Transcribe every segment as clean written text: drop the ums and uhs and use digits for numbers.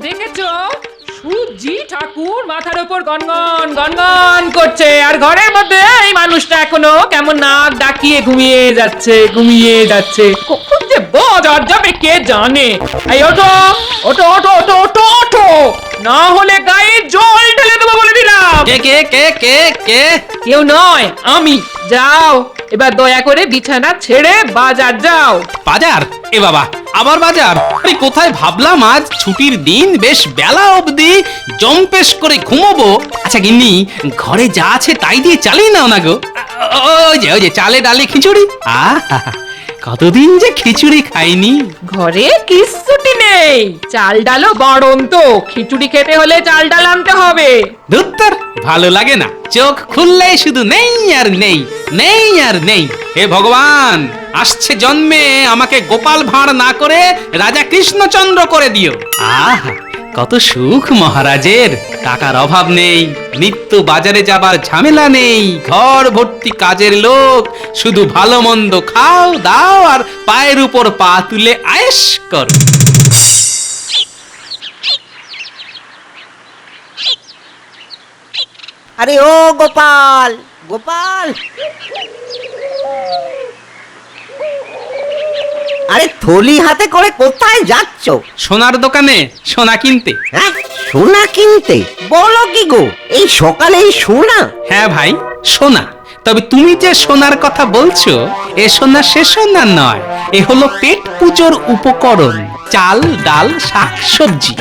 দেখেছো সূর্যি ঠাকুর মাথার উপর গনগন গনগন করছে, আর ঘরের মধ্যে এই মানুষটা এখনো কেমন নাক ডাকিয়ে ঘুমিয়ে যাচ্ছে। কখন যে বাজার যাবে কে জানে। এই ওঠো ওঠো ওঠো ওঠো ওঠো ওঠো, না হলে গায়ে জল ঢেলে দেবো বলে দিলাম। কে কে কে কে কে? কেউ নয়, আমি। যাও এবার দয়া করে বিছানা ছেড়ে বাজার যাও। বাজার? এ বাবা, আবার বাজার? আরে কোথায় ভাবলাম আজ ছুটির দিন, বেশ বেলা অবধি জম্পেশ করে ঘুমোবো। আচ্ছা গিন্নি, ঘরে যা আছে তাই দিয়ে চালিয়ে নাও না গো। ওই যে চালে ডালে খিচুড়ি। আহা, কতদিন যে খিচুড়ি খাইনি। ঘরে কিচ্ছুটি নেই, চাল ডালও বাড়ন্ত। খিচুড়ি খেতে হলে চাল ডাল আনতে হবে। ধুত্তর, ভালো লাগে না। চোখ খুললেই শুধু নেই আর নেই, নেই আর নেই। হে ভগবান, আসছে জন্মে আমাকে গোপাল ভাঁড় না করে রাজা কৃষ্ণচন্দ্র করে দিও। আহা, কত সুখ মহারাজের। টাকার অভাব নেই, নিত্য বাজারে যাবার ঝামেলা নেই, ঘর ভর্তি কাজের লোক, শুধু ভালো মন্দ খাও দাও আর পায়ের উপর পা তুলে আয়েশ করো। আরে ও গোপাল, গোপাল, আরে থলি হাতে করে কোথায় যাচ্ছ? সোনার দোকানে সোনা কিনতে। হ্যাঁ, সোনা কিনতে? বলো কি গো, এই সকালেই সোনা? হ্যাঁ ভাই, সোনা। তবে তুমি যে সোনার কথা বলছো, এ সোনা সে সোনা নয়, এ হলো পেট পুজোর উপকরণ। চাল ডাল শাক সবজি।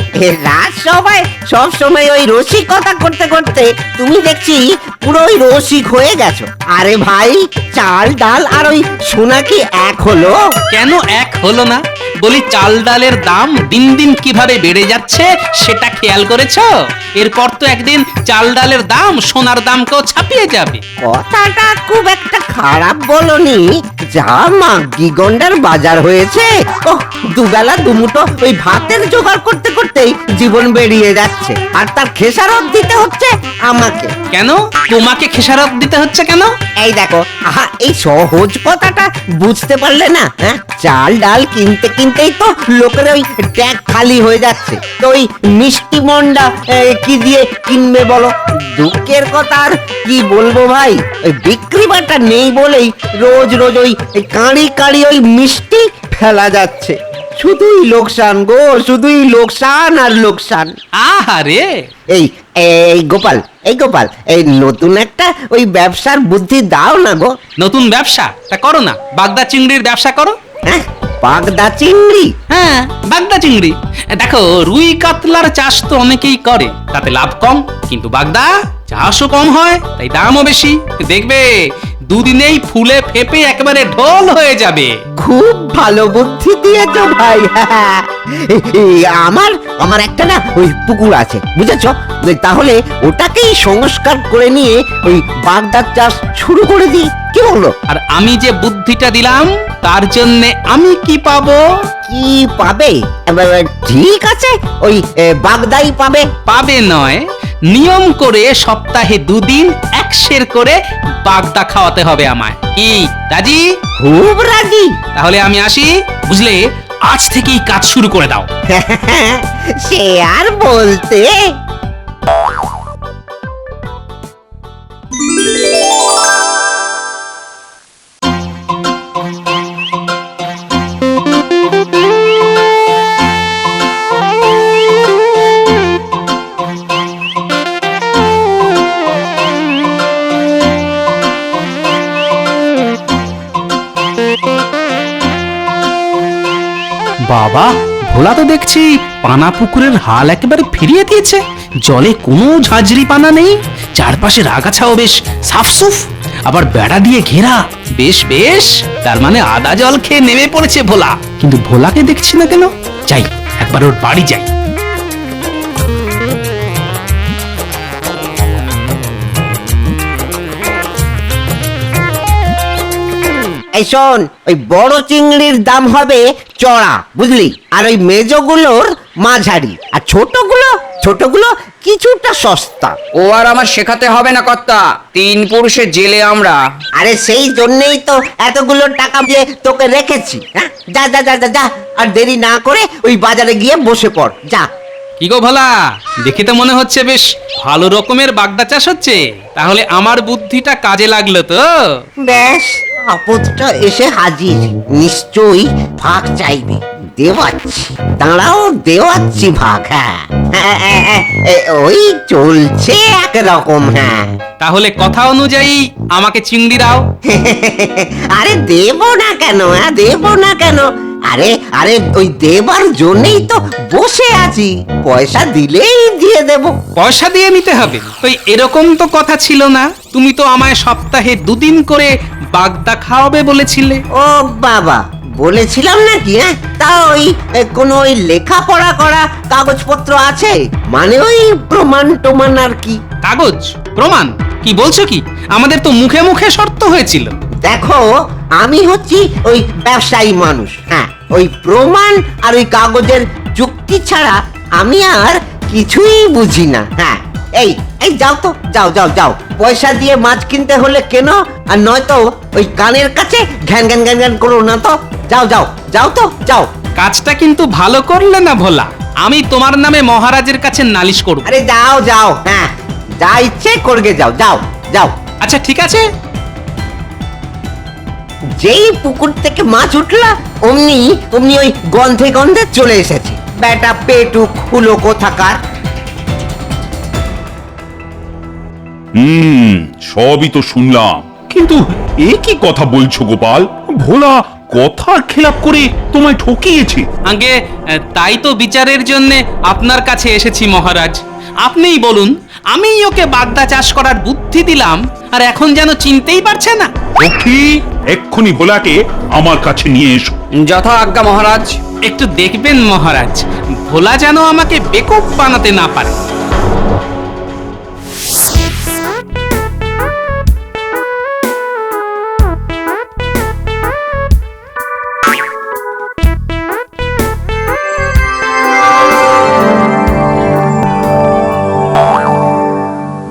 রাত সবাই সব সময় ওই রসিকতা করতে করতে তুমি দেখছি পুরো ওই রসিক হয়ে গেছো। আরে ভাই, চাল ডাল আর ওই সোনা কি এক হলো? কেন এক হলো না? বলি, চাল ডালের দাম দিন দিন কিভাবে বেড়ে যাচ্ছে সেটা খেয়াল করেছো? এরপর তো একদিন চাল ডালের দাম সোনার দামকেও ছাপিয়ে যাবে। কথাটা খুব একটা খারাপ বলনি। যা মাগি গন্ডার বাজার হয়েছে, ও দুবেলা দুমুঠো ওই ভাতের জোগাড় করতে করতেই জীবন বেরিয়ে যাচ্ছে, আর তার খেসারত দিতে হচ্ছে আমাকে। কেন তোমাকে খেসারত দিতে হচ্ছে কেন? এই দেখো, আহা, এই সহজ কথাটা বুঝতে পারলে না? হ্যাঁ, চাল ডাল কিনতে কিনতেই তো লোকের ওই ট্যাগ খালি হয়ে যাচ্ছে, তো ওই মিষ্টি মন্ডা কি দিয়ে কিনবে বলো? দুঃখের কথা আর কি বলবো ভাই, ওই বিক্রি বাটা নেই বলেই রোজ রোজ ওই কাঁড়ি কাঁড়ি ওই মিষ্টি ফেলা যাচ্ছে। শুধুই লোকসান গো, শুধুই লোকসান আর লোকসান। আহারে, এই এই গোপাল, এই গোপাল, এই নতুন একটা ওই ব্যবসার বুদ্ধি দাও না গো। নতুন ব্যবসা? তা করো না, বাগদা চিংড়ির ব্যবসা করো। হ্যাঁ, বাগদা চিংড়ি? হ্যাঁ, বাগদা চিংড়ি। দেখো, রুই কাতলার চাষ তো অনেকেই করে, তাতে লাভ কম, কিন্তু বাগদা চাষও কম হয়, তাই দামও বেশি। দেখবে দুদিনেই ফুলে ফেপে একেবারে ঢোল হয়ে যাবে। খুব ভালো বুদ্ধি দিয়েছো ভাই। আমার আমার একটা না ওই পুকুর আছে, বুঝেছো? তাহলে ওটাকেই সংস্কার করে নিয়ে ওই বাগদার চাষ শুরু করে দিই, কি বলো? আর আমি যে বুদ্ধিটা দিলাম তার জন্য আমি কি পাবো? কি পাবে? ঠিক আছে, ওই বাগদাই পাবে। পাবে নয়, নিয়ম করে সপ্তাহে 2 দিন 1 সের করে বাগদা খাওয়াতে হবে আমায়। কি রাজি? খুব রাজি। তাহলে আমি আসি, বুঝলে? আজ থেকেই কাজ শুরু করে দাও। সে আর বলতে। বাবা, ভোলা তো দেখছি পানা পুকুরের হাল একেবারে ফিরিয়ে দিয়েছে। জলে কোনো ঝাঁঝরি পানা নেই, চারপাশের আগাছাও বেশ সাফসুফ, আবার বেড়া দিয়ে ঘেরা। বেশ বেশ, তার মানে আদা জল খেয়ে নেমে পড়েছে ভোলা। কিন্তু ভোলাকে দেখছি না কেন? যাই, একবার ওর বাড়ি যাই। এই শোন, ওই বড় চিংড়ির দাম হবে চড়া, বুঝলি? আর ওই মেজগুলোর মাঝারি, আর ছোটগুলো কিছুটা সস্তা। ও আর আমার শেখাতে হবে না কর্তা, 3 পুরুষে জেলে আমরা। আরে সেই জন্যই তো এতগুলো টাকা দিয়ে তোকে রেখেছি। হ্যাঁ, যা যা যা যা যা, আর দেরি না করে ওই বাজারে গিয়ে বসে পড়, যা। কি গো ভোলা, দেখে তো মনে হচ্ছে বেশ ভালো রকমের বাগদা চাষ হচ্ছে। তাহলে আমার বুদ্ধিটা কাজে লাগলো তো? ব্যাস, আপদটা এসে হাজির। নিশ্চয়ই ভাগ চাইবে। দেওয়াচ্ছি, দাঁড়াও, দেওয়াচ্ছি ভাগ। হ্যাঁ হ্যাঁ, হ্যাঁ, হ্যাঁ, ওই চলছে একরকম। হ্যাঁ তাহলে কথা অনুযায়ী আমাকে চিংড়ি দাও। আরে দেব না কেন? দেব না কেন? আরে আরে ওই দেবার জন্যই তো বসে আছি। পয়সা দিলেই দিয়ে দেব। পয়সা দিয়ে নিতে হবে? ওই এরকম তো কথা ছিল না। তুমি তো আমায় সপ্তাহে 2 দিন করে বাগদা খাওয়াবে বলেছিলে। ও বাবা, বলেছিলাম নাকি? তা ওই কোনো ওই লেখাপড়া করা কাগজপত্র আছে? মানে ওই প্রমাণ টমান আর কি। কাগজ প্রমাণ? কি বলছো কি? আমাদের তো মুখে মুখে শর্ত হয়েছিল। দেখো, আমি হচ্ছি ওই ব্যবসায়ী মানুষ। হ্যাঁ, ওই প্রমাণ আর ওই কাগজের যুক্তি ছাড়া আমি আর কিছুই বুঝি না। হ্যাঁ, এই এই যাও তো, যাও যাও যাও। পয়সা দিয়ে মাছ কিনতে হলে কেন, আর নয়তো ওই কানের কাছে ঘ্যান ঘ্যান ঘ্যান ঘ্যান করো না তো। যাও যাও যাও তো, যাও। কাজটা কিন্তু ভালো করলে না ভোলা। আমি তোমার নামে মহারাজের কাছে নালিশ করব। আরে যাও যাও, হ্যাঁ, যা ইচ্ছে করবে, যাও যাও যাও। আচ্ছা ঠিক আছে। যেই পুকুর থেকে মাছ উঠলা অমনি অমনি ওই গন্ধে গন্ধে চলে এসেছে। বেটা পেটুক হুলো কোথাকার। সবই তো শুনলাম, কিন্তু এ কি কথা বলছো গোপাল? ভোলা কথার খেলাপ করে তোমায় ঠকিয়েছে। আগে তাই তো বিচারের জন্য আপনার কাছে এসেছি মহারাজ। আপনিই বলুন, আমিই ওকে বাগদা চাষ করার বুদ্ধি দিলাম, আর এখন যেন চিনতেই পারছে না। সখী, এক্ষুনি ভোলাকে আমার কাছে নিয়ে এসো। যথা আজ্ঞা মহারাজ। একটু দেখবেন মহারাজ, ভোলা যেন আমাকে বেকুব বানাতে না পারে।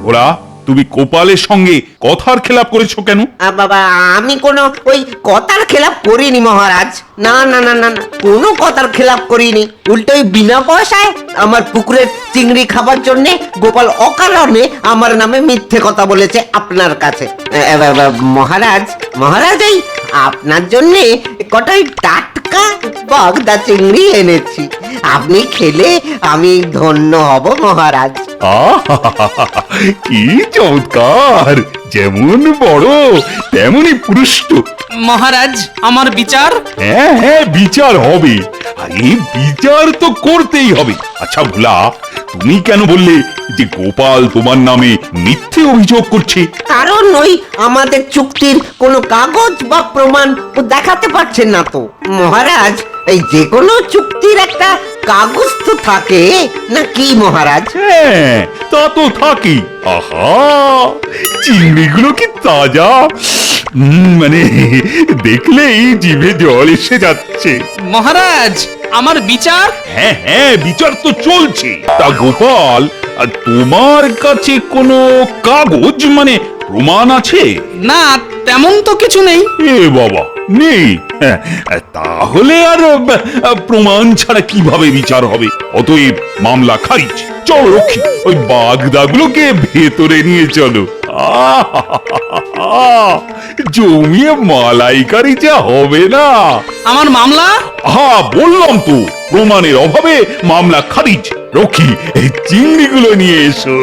ভোলা, তুমি গোপালের সঙ্গে কথার খেলাপ করেছো কেন? বাবা, আমি কোনো ওই কথার খেলাপ করিনি মহারাজ। না না না না না, কোনো কথার খেলাপ করিনি। উল্টো ওই বিনা পয়সায় আমার পুকুরের চিংড়ি খাবার জন্য গোপাল অকারণে আমার নামে মিথ্যে কথা বলেছে আপনার কাছে। মহারাজ, মহারাজ, এই আপনার জন্য কটাই টাটকা বাগদা চিংড়ি এনেছি। আপনি খেলে আমি ধন্য হব মহারাজ। আহা, কি চমৎকার! যেমন বড় তেমনই পুরুষ্ট। মহারাজ, আমার বিচার? হ্যাঁ হ্যাঁ, বিচার হবে। আরে বিচার তো করতেই হবে। আচ্ছা ভোলা, তুমি কেন বললে যে গোপাল তোমার নামে মিথ্যে অভিযোগ করছে? কারণ ওই আমাদের চুক্তির কোনো কাগজ বা প্রমাণ ও দেখাতে পারছেন না তো মহারাজ। এই যে কোনো চুক্তির একটা কাগজ তো থাকে না কি মহারাজ? হ্যাঁ, তা তো থাকি। আহা, চিংড়িগুলো কি তাজা! মানে দেখলেই জিভে জল এসে যাচ্ছে। মহারাজ, আমার বিচার? হ্যাঁ হ্যাঁ, বিচার তো চলছে। তা গোপাল, আর তোমার কাছে কোনো কাগজ মানে প্রমাণ আছে? না, তেমন তো কিছু নেই। এ বাবা, নেই? হ্যাঁ, তাহলে আর প্রমাণ ছাড়া কিভাবে বিচার হবে? অতএব মামলা খারিজ। চলো রক্ষী, ওই বাগদাগুলোকে ভেতরে নিয়ে চলো। জমিয়ে মালাইকারি যা হবে না। আমার মামলা? বললাম তো, প্রমাণের অভাবে মামলা খারিজ। রক্ষী, এই চিংড়িগুলো নিয়ে এসো।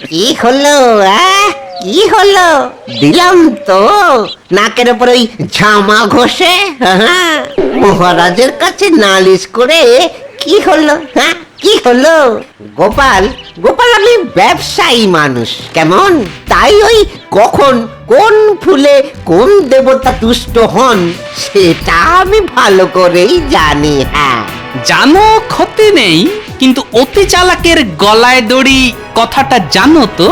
কি হলো? কি হলো? দিলাম তো নাকের উপর ওই ঝামা ঘষে। মহারাজের কাছে নালিশ করে কি হলো? হ্যাঁ, কি হলো? গোপাল, গোপাল, আমি ব্যবসায়ী মানুষ কেমন, তাই ওই কখন কোন ফুলে কোন দেবতা তুষ্ট হন সেটা আমি ভালো করেই জানি। হ্যাঁ, জানো ক্ষতি নেই, কিন্তু অতি চালাকের গলায় দড়ি কথাটা জানো তো?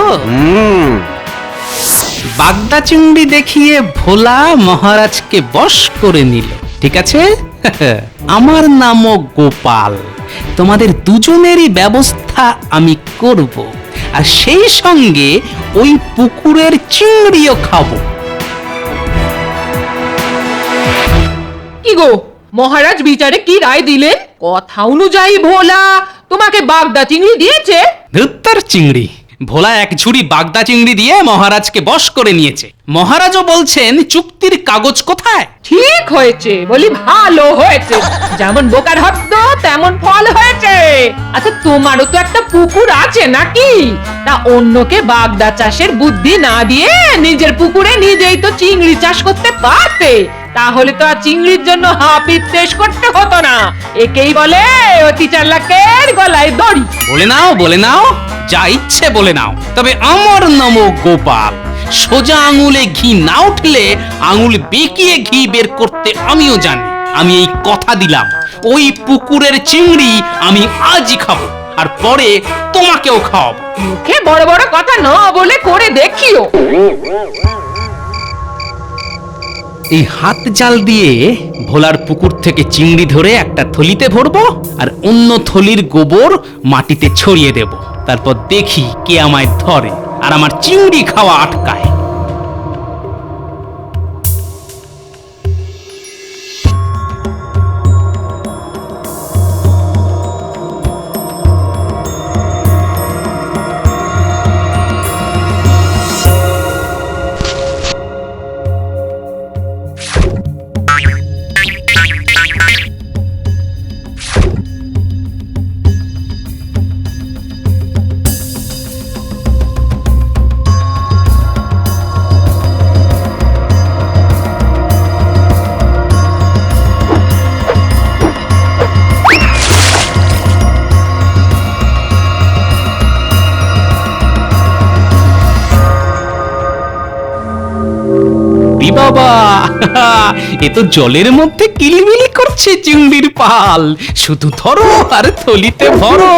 বাগদা চিংড়ি দেখিয়ে ভোলা মহারাজকে বশ করে নিল, ঠিক আছে? আমার নামও গোপাল। তোমাদের দুজনেরই ব্যবস্থা আমি করব, আর সেই সঙ্গে ওই পুকুরের চিংড়িও খাবো। কি গো মহারাজ বিচারে কি রায় দিলেন? কথা অনুযায়ী ভোলা তোমাকে বাগদা চিংড়ি দিয়েছে? ধুত্তর চিংড়ি, ভোলা এক ঝুড়ি বাগদা চিংড়ি দিয়ে মহারাজকে বশ করে নিয়েছে। মহারাজও বলছেন চুক্তির কাগজ কোথায়? ঠিক হয়েছে বলি, ভালো হয়েছে। যেমন বোকার হদ্দ তেমন ফল হয়েছে। আচ্ছা তোমারও তো একটা পুকুর আছে নাকি? তা অন্যকে বাগদা চাষের বুদ্ধি না দিয়ে নিজের পুকুরে নিজেই তো চিংড়ি চাষ করতে পারতে। তাহলে তো আর চিংড়ির জন্য হাপিত দেশ করতে হতো না। একেই বলে অতি চালাকের গলায় দড়ি। বলে নাও, যা ইচ্ছে বলে নাও, তবে আমার নাম গোপাল। সোজা আঙুলে ঘি না উঠলে আঙুল বেঁকিয়ে ঘি বের করতে আমিও জানি। আমি এই কথা দিলাম, ওই পুকুরের চিংড়ি আমি আজই খাবো, আর পরে তোমাকেও খাওয়াবো। মুখে বড় বড় কথা না বলে করে দেখিও। এই হাত জাল দিয়ে ভোলার পুকুর থেকে চিংড়ি ধরে একটা থলিতে ভরবো, আর অন্য থলির গোবর মাটিতে ছড়িয়ে দেব। তারপর দেখি কে আমায় ধরে আর আমার চিংড়ি খাওয়া আটকায়। বাবা, এ তো জলের মধ্যে কিলিবিলি করছে চিংড়ির পাল। শুধু ধরো আর থলিতে ভরো।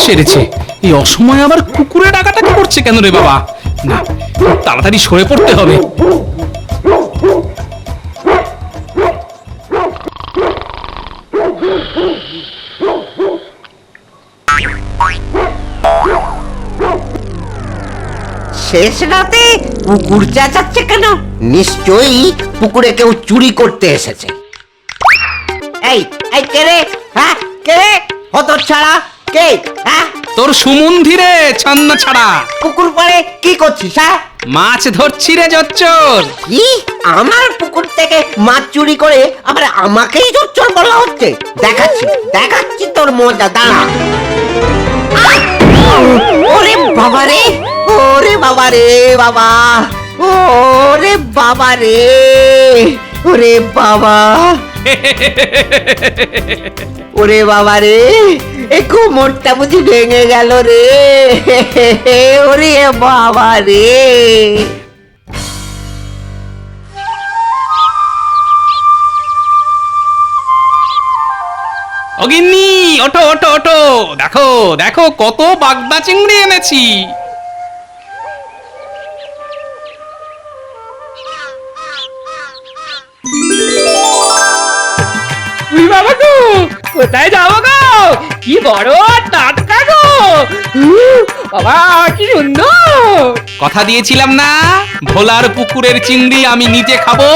সেরেছে, এই অসময়ে আবার কুকুরে ডাকাটাকি করছে কেন রে বাবা? না, তাড়াতাড়ি সরে পড়তে হবে। শেষ রাতে কুকুর চেঁচাচ্ছে কেন? নিশ্চয়ই পুকুরে কেউ চুরি করতে এসেছে। এই এই কে রে? হ্যাঁ কে রে? হতর ছাড়া কে? হ্যাঁ তোর সুমন্দি রে ছন্ন ছাড়া। পুকুর পাড়ে কি করছিস? হ্যাঁ মাছ ধরছি রে জচ্চর। কি আমার পুকুর থেকে মাছ চুরি করে আবার আমাকেই চোর বলা হচ্ছে? দেখাচ্ছি দেখাচ্ছি তোর মজা, দাঁড়া। ওরে বাবা রে, ওরে বাবা রে বাবা, ওরে বাবা রে, ওরে বাবা, ওরে বাবা রে, এ কোমরটা বুঝি ভেঙে গেল রে, ওরে বাবা রে। অগিন্নি, ওঠো ওঠো ওঠো, দেখো দেখো কত বাগদা চিংড়ি এনেছি। উই বাবা গো, কোথায় যাবো গো? কি বড় টাটকা গো! বাবা কি সুন্দর! কথা দিয়েছিলাম না, ভোলার পুকুরের চিংড়ি আমি নিজে খাবো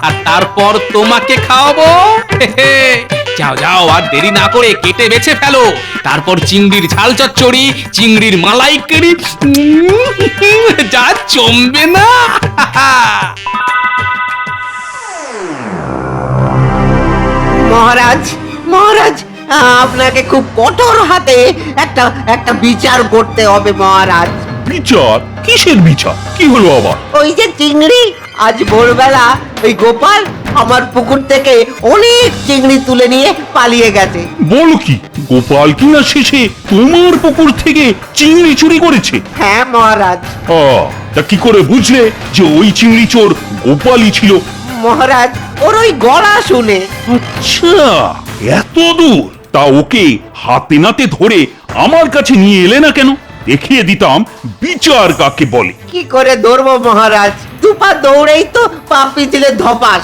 আর তারপর তোমাকে খাওয়াবো। যাও যাও, আর দেরি না করে কেটে বেছে ফেলো। তারপর চিংড়ির ঝাল চচ্চড়ি, চিংড়ির মালাইকারি, যা জমবে না। মহারাজ, মহারাজ, আপনাকে খুব কঠোর হাতে একটা একটা বিচার করতে হবে মহারাজ। বিচার? কিসের বিচার? কি হলো আবার? ওই যে চিংড়ি, আজ ভোরবেলা ওই গোপাল আমার পুকুর থেকে অনেক চিংড়ি তুলে নিয়ে পালিয়ে গেছে। বলো কি, গোপাল কিনা শেষে তোমার পুকুর থেকে চিংড়ি চুরি করেছে? হ্যাঁ মহারাজ। তা কি করে বুঝলে যে ওই চিংড়ি চোর গোপালই ছিল? মহারাজ, ওর ওই গলা শুনে। আচ্ছা, এত দূর? তা ওকে হাতে নাতে ধরে আমার কাছে নিয়ে এলে না কেন? দেখিয়ে দিতাম বিচার কাকে বলে। কি করে ধরবো মহারাজ? দুপা দৌড়েই তো পা পিছলে ধপাস।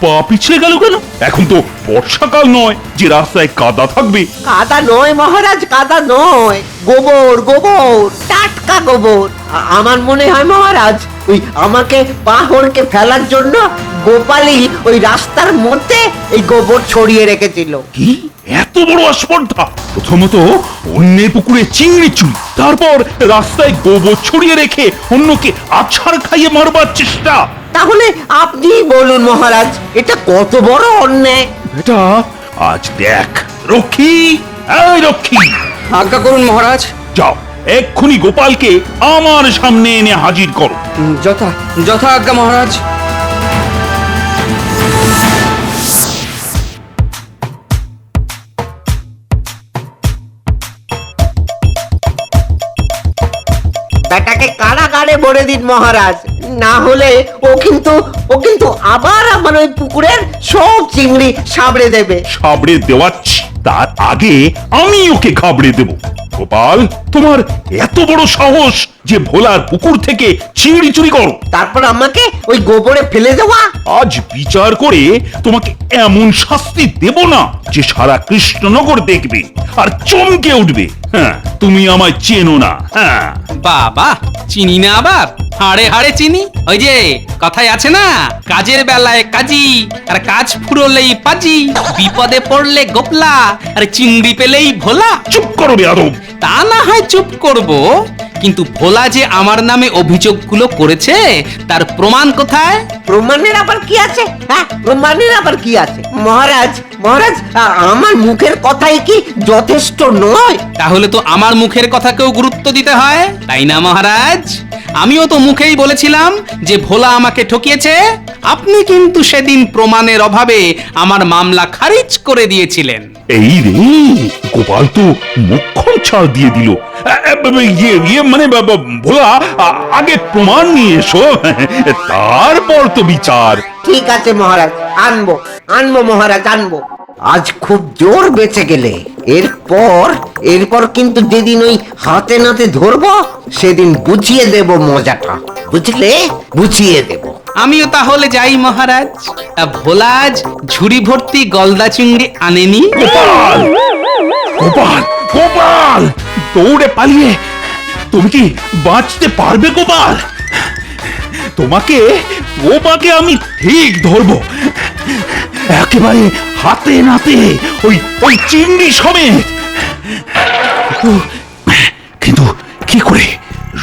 পা পিছলে গেল কেন? এখন তো বর্ষাকাল নয় যে রাস্তায় কাদা থাকবে। কাদা নয় মহারাজ, কাদা নয়, গোবর গোবর, টাটকা গোবর। আমার মনে হয় মহারাজ ওই আমাকে পাহড়কে ফেলার জন্য গোপালই ওই রাস্তার মধ্যে এই গোবর ছড়িয়ে রেখেছিল। কি এত বড় আস্পর্ধা! প্রথমত অন্যের পুকুরে চিংড়ি চুরি, তারপর রাস্তায় গোবর ছড়িয়ে রেখে অন্যকে আছাড় খাইয়ে মারবার চেষ্টা। তাহলে আপনি বলুন মহারাজ, এটা কত বড় অন্যায়? বেটা আজ দেখ। রক্ষী, এই রক্ষী, আজ্ঞা করুন মহারাজ। যাও এক্ষুনি গোপালকে আমার সামনে এনে হাজির করো। যথা যথা আজ্ঞা মহারাজ। বেটাকে কারাগারে ভরে দিন মহারাজ, না হলে ও কিন্তু আবার আমার ওই পুকুরের সব চিংড়ি সাবড়ে দেবে। সাবড়ে দেওয়াচ্ছি, তার আগে আমি ওকে খাবড়ে দেব। গোপাল, তোমার এত বড় সাহস যে ভোলার পুকুর থেকে চিংড়ি চুরি করো? তারপর আমাকে ওই গোবরে ফেলে দেওয়া? আজ বিচার করে তোমাকে এমন শাস্তি দেব না যে সারা কৃষ্ণনগর দেখবে আর চমকে উঠবে। হ্যাঁ, তুমি আমায় চেনো না। হ্যাঁ, বাবা, চিনি না আবার? হাড়ে হাড়ে চিনি। ওই যে কথায় আছে না, কাজের বেলায় কাজী আর কাজ ফুরলেই পাজি, বিপদে পড়লে গোপলা আর চিংড়ি পেলেই ভোলা। চুপ করো বেয়াদব। তা না হয় চুপ করব, কিন্তু ভোলা যে আমার নামে অভিযোগগুলো করেছে তার প্রমাণ কোথায়? প্রমাণের আবার কি আছে? হ্যাঁ, প্রমাণের আবার কি আছে? মহারাজ মহারাজ, আমার মুখের কথাই কি যথেষ্ট নয়? তাহলে তো আমার মুখের কথাকেও গুরুত্ব দিতে হয়, তাই না মহারাজ? আমিও তো মুখেই বলেছিলাম যে ভোলা আমাকে ঠকিয়েছে। আপনি কিন্তু সেদিন প্রমাণের অভাবে আমার মামলা খারিজ করে দিয়েছিলেন। এই রে, গোপাল তো মক্ষম ছাড় দিয়ে দিল। মানে ভোলা, আগে প্রমাণ নিয়ে এসো, তারপর তো বিচার। ঠিক আছে মহারাজ, আনবো আনবো মহারাজ, আনবো। আজ খুব জোর বেঁচে গেলে এরপর কিন্তু যেদিন ওই হাতে নাতে ধরবো সেদিন বুঝিয়ে দেব মজাটা, বুঝলে? বুঝিয়ে দেব। আমিও তাহলে যাই মহারাজ। ভোলাজ ঝুড়ি ভর্তি গলদা চিংড়ি আনেনি? গোপাল, গোপাল, গোপাল, দৌড়ে পালিয়ে তুমি কি বাঁচতে পারবে গোপাল? তোমাকে আমি ঠিক ধরবো, একেবারে হাতে নাতে, ওই চিংড়ি সমেত। কিন্তু কি করে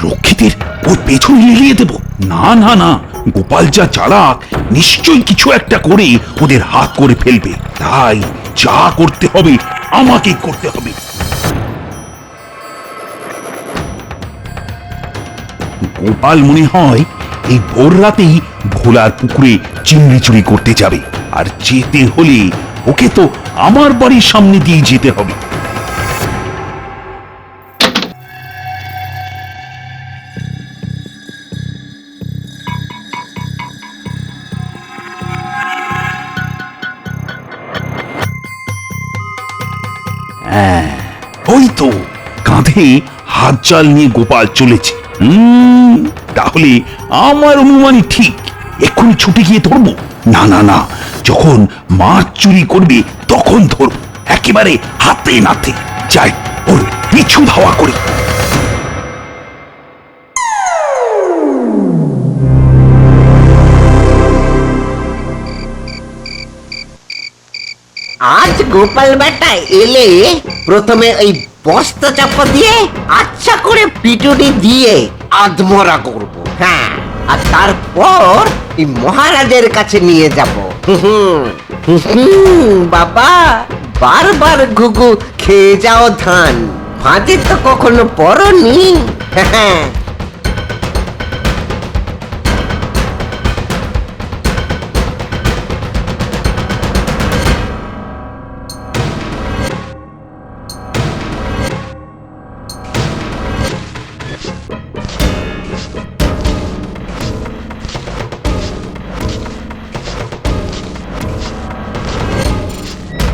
রক্ষীদের ওর পেছনে লিলিয়ে দেব? না না না, গোপাল যা চালাক, নিশ্চয়ই কিছু একটা করে ওদের হাত করে ফেলবে। তাই যা করতে হবে আমাকেই করতে হবে। গোপাল মনে হয় এই ভোর রাতেই ভোলার পুকুরে চিংড়ি চুরি করতে যাবে, আর যেতে হলে ওকে তো আমার বাড়ির সামনে দিয়ে যেতে হবে। ওই তো কাঁধে হাত জাল নিয়ে গোপাল চলেছে। তাহলে আমার অনুমানই ঠিক, এক্ষুনি ছুটে গিয়ে ধরবো। না না না, যখন মাছ চুরি করবে তখন ধরবো, একেবারে হাতে নাতে। যাই, ওর পিছু ধাওয়া করি। আজ গোপাল বেটা এলে প্রথমে ওই বস্তা চাপা দিয়ে আচ্ছা করে পিটুনি দিয়ে আধমরা করব। হ্যাঁ, আর তারপর এই মহারাজের কাছে নিয়ে যাব। বাবা, বারবার ঘুঘু খেয়ে যাও ধান, ভাজে তো কখনো পড়নি। হ্যাঁ,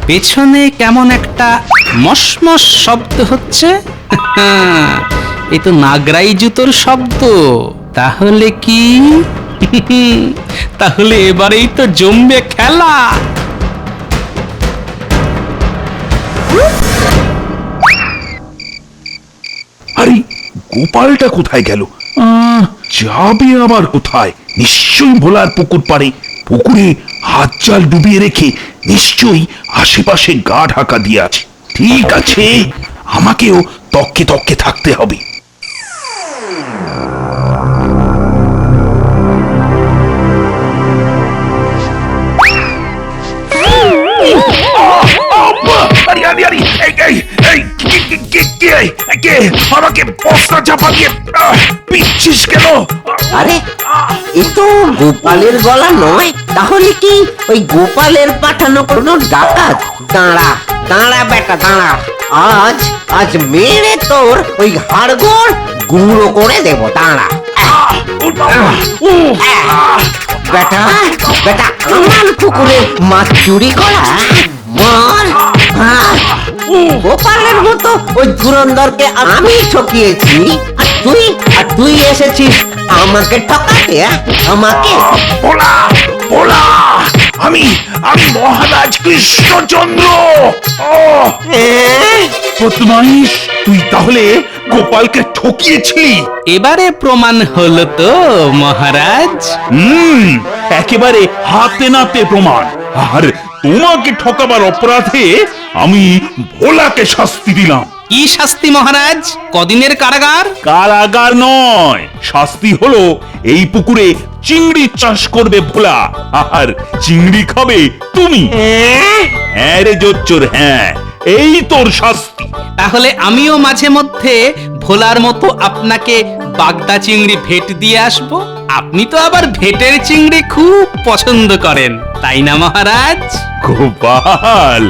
পেছনে কেমন একটা মশমশ শব্দ হচ্ছে। এ তো নাগরাই জুতোর শব্দ। তাহলে কি তাহলে এবারেই তো জমবে খেলা। আরে গোপালটা কোথায় গেল? যাবে আবার কোথায়? নিশ্চয়ই ভোলার পুকুর পাড়ে। পুকুরে হাত জাল ডুবিয়ে রেখে নিশ্চয়ই আশেপাশে গা ঢাকা দিয়ে আছে। ঠিক আছে, আমাকেও তককে তককে থাকতে হবে। আরে আরে আরে এই এই এই কে আমাকে বস্তা চাপা দিয়ে পিচ্ছিস কেন? আরে এ তো গোপালের গলা নয়, তাহলে কি ওই গোপালের পাঠানো কোনো ডাকাত? দাঁড়া দাঁড়া বেটা দাঁড়া, আজ আজ মেরে তোর ওই হাড়গোড় গুঁড়ো করে দেব, দাঁড়া। বেটা বেটা আমার পুকুরে মাছ চুরি করা মার। গোপালের মতো ওই ধুরন্ধরকে আমি ঠকিয়েছি, আর তুই এসেছিস আমাকে ঠকাতে? আমাকে? ভোলা ভোলা, আমি আমি মহারাজ কৃষ্ণচন্দ্র। বদমাইশ, তুই তাহলে গোপালকে ঠকিয়েছিলি? এবারে প্রমাণ হলো তো মহারাজ। একেবারে হাতে নাতে প্রমাণ। আর তোমাকে ঠকাবার অপরাধে আমি ভোলাকে শাস্তি দিলাম। কি শাস্তি মহারাজ? কদিনের কারাগার? কারাগার নয়, শাস্তি হলো এই পুকুরে চিংড়ি চাষ করবে ভোলা, আর চিংড়ি খাবে তুমি। হ্যাঁ রে জোচ্চোর, হ্যাঁ, এই তোর শাস্তি। তাহলে আমিও মাঝে মধ্যে ভোলার মতো আপনাকে বাগদা চিংড়ি ভেট দিয়ে আসব। আপনি তো আবার ভেটের চিংড়ি খুব পছন্দ করেন, তাই না মহারাজ? গোপাল